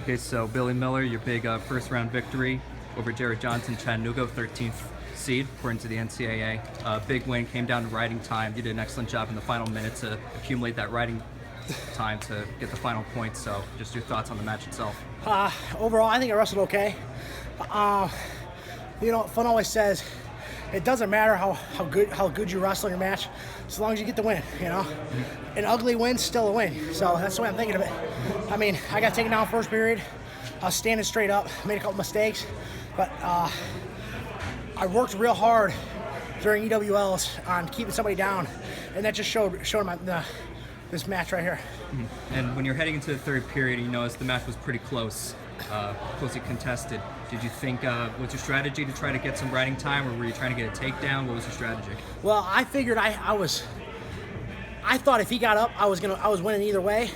Okay, so Billy Miller, your big first-round victory over Jarod Johnson of Chattanooga, 13th seed, according to the NCAA. Big win, came down to riding time. You did an excellent job in the final minute to accumulate that riding time to get the final points. So just your thoughts on the match itself. Overall, I think I wrestled okay. Fun always says it doesn't matter how good you wrestle in your match, as long as you get the win. An ugly win's still a win. So that's the way I'm thinking of it. I mean, I got taken down first period. I was standing straight up, made a couple mistakes, but I worked real hard during EWLs on keeping somebody down, and that just showed this match right here. And when you're heading into the third period, you noticed the match was pretty closely contested. Did you think, was your strategy to try to get some riding time, or were you trying to get a takedown? What was your strategy? Well, I figured I thought if he got up, I was winning either way,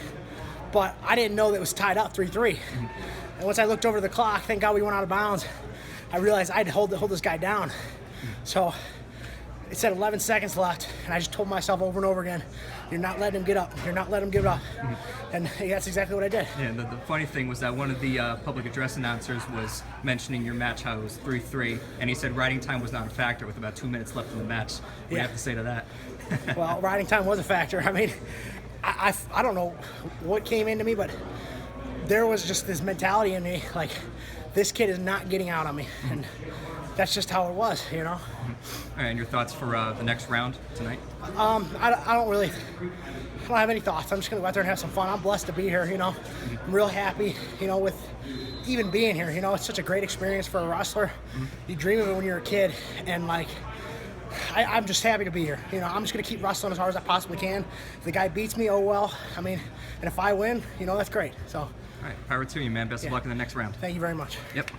but I didn't know that it was tied up 3-3. And once I looked over the clock, thank God we went out of bounds, I realized I had to hold this guy down. So it said 11 seconds left, and I just told myself over and over again, you're not letting him get up. You're not letting him give it up. And that's exactly what I did. Yeah, the funny thing was that one of the public address announcers was mentioning your match, how it was 3-3, and he said riding time was not a factor with about 2 minutes left in the match. What do you have to say to that? Well, riding time was a factor. I mean, I don't know what came into me, but there was just this mentality in me, like, this kid is not getting out on me. And that's just how it was, All right, and your thoughts for the next round tonight? I don't have any thoughts. I'm just going to go out there and have some fun. I'm blessed to be here, I'm real happy, with even being here. It's such a great experience for a wrestler. You dream of it when you're a kid, and, I'm just happy to be here. I'm just going to keep wrestling as hard as I possibly can. If the guy beats me, oh well. I mean, and if I win, that's great. So. All right, power to you, man. Best of luck in the next round. Thank you very much. Yep.